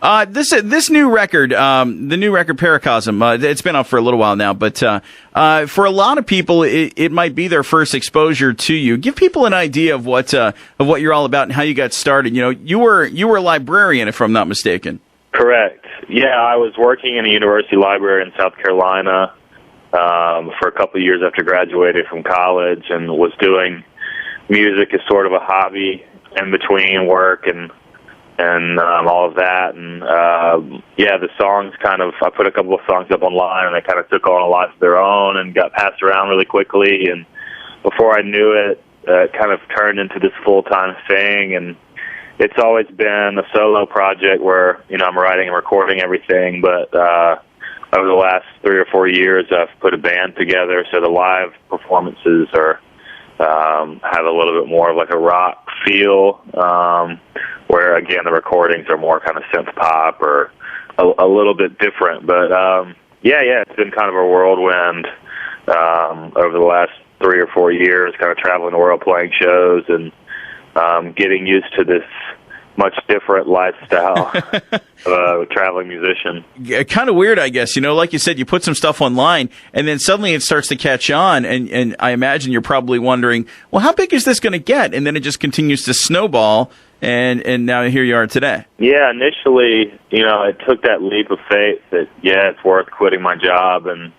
This new record, the new record Paracosm, it's been out for a little while now, but for a lot of people, it might be their first exposure to you. Give people an idea of what you're all about and how you got started. You know, you were a librarian, if I'm not mistaken. Correct. Yeah, I was working in a university library in South Carolina for a couple of years after graduating from college, and was doing music as sort of a hobby in between work and all of that. And the songs I put a couple of songs up online, and they kind of took on a life of their own and got passed around really quickly. And before I knew it, it kind of turned into this full-time thing. And it's always been a solo project where, you know, I'm writing and recording everything, but over the last 3 or 4 years, I've put a band together, so the live performances have a little bit more of like a rock feel, where, again, the recordings are more kind of synth pop or a little bit different. But, it's been kind of a whirlwind over the last 3 or 4 years, kind of traveling the world, playing shows, and getting used to this much different lifestyle of a traveling musician. Kind of weird, I guess. You know, like you said, you put some stuff online, and then suddenly it starts to catch on, and I imagine you're probably wondering, well, how big is this going to get? And then it just continues to snowball, and now here you are today. Yeah, initially, you know, it took that leap of faith that, it's worth quitting my job and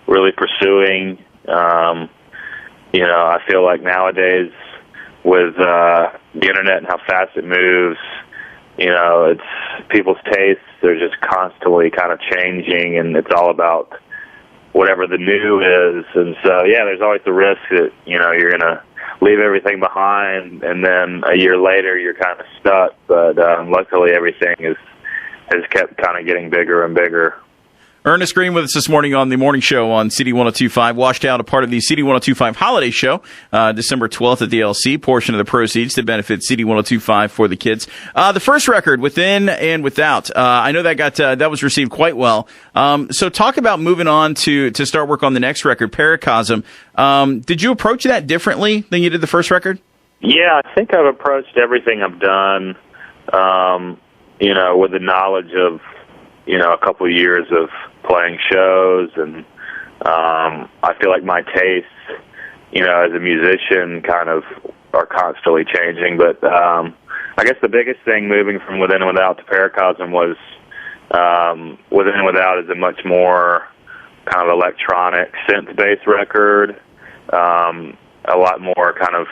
really pursuing. You know, I feel like nowadays, with the internet and how fast it moves, you know, it's people's tastes. They're just constantly kind of changing, and it's all about whatever the new is. And so, there's always the risk that, you know, you're going to leave everything behind, and then a year later you're kind of stuck. But luckily everything has kept kind of getting bigger and bigger. Ernest Greene with us this morning on the morning show on CD1025. Washed Out, a part of the CD1025 Holiday Show, December 12th at the LC. Portion of the proceeds to benefit CD1025 for the kids. The first record, Within and Without. I know that was received quite well. So talk about moving on to start work on the next record, Paracosm. Did you approach that differently than you did the first record? Yeah, I think I've approached everything I've done, you know, with the knowledge of, you know, a couple of years of playing shows, and I feel like my tastes, you know, as a musician kind of are constantly changing. But I guess the biggest thing moving from Within and Without to Paracosm was Within and Without is a much more kind of electronic synth-based record, a lot more kind of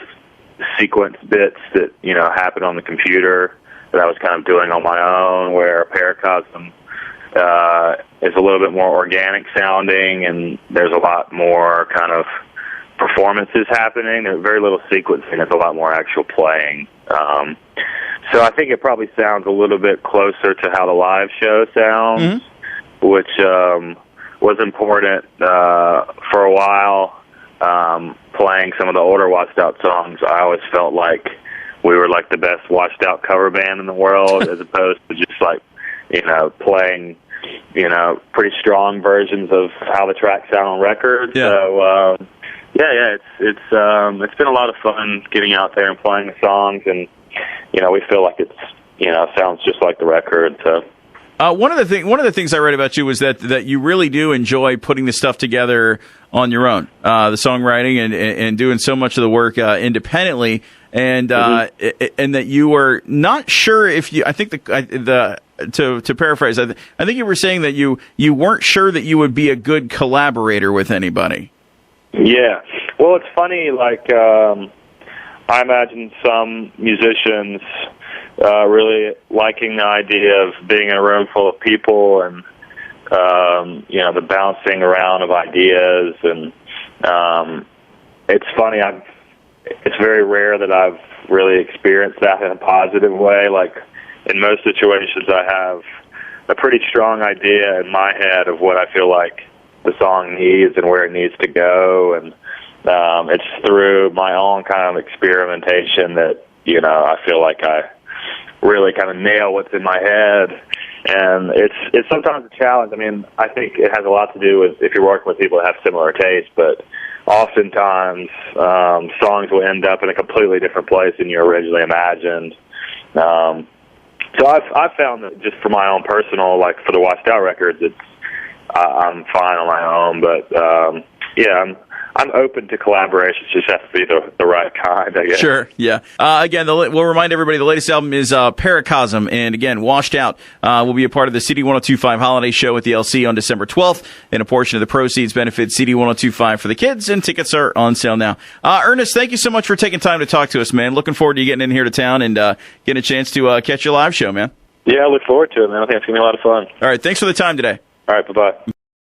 sequence bits that, you know, happen on the computer that I was kind of doing on my own, where Paracosm is a little bit more organic sounding, and there's a lot more kind of performances happening. There's very little sequencing. It's a lot more actual playing. So I think it probably sounds a little bit closer to how the live show sounds, which was important for a while. Playing some of the older Washed Out songs, I always felt like we were like the best Washed Out cover band in the world, as opposed to just like, you know, playing, you know, pretty strong versions of how the tracks sound on record. Yeah. So, it's been a lot of fun getting out there and playing the songs, and, you know, we feel like it's, you know, sounds just like the record. So. One of the things I read about you was that you really do enjoy putting the stuff together on your own, the songwriting and doing so much of the work independently, and that you were not sure if you. I think to paraphrase, I think you were saying that you weren't sure that you would be a good collaborator with anybody. Yeah, well, it's funny. Like I imagine some musicians really liking the idea of being in a room full of people and, you know, the bouncing around of ideas. And it's funny, it's very rare that I've really experienced that in a positive way. Like, in most situations, I have a pretty strong idea in my head of what I feel like the song needs and where it needs to go. And it's through my own kind of experimentation that, you know, I feel like I really kind of nail what's in my head. And it's sometimes a challenge. I mean, I think it has a lot to do with if you're working with people that have similar tastes, but oftentimes songs will end up in a completely different place than you originally imagined. So I've found that just for my own personal, like for the Washed Out records, I'm fine on my own. But yeah, I'm open to collaborations. Just has to be the right kind, I guess. Sure, yeah. Again, we'll remind everybody the latest album is Paracosm, and again, Washed Out will be a part of the CD1025 Holiday Show at the LC on December 12th, and a portion of the proceeds benefit CD1025 for the kids, and tickets are on sale now. Ernest, thank you so much for taking time to talk to us, man. Looking forward to you getting in here to town and getting a chance to catch your live show, man. Yeah, I look forward to it, man. I think it's going to be a lot of fun. All right, thanks for the time today. All right, bye-bye.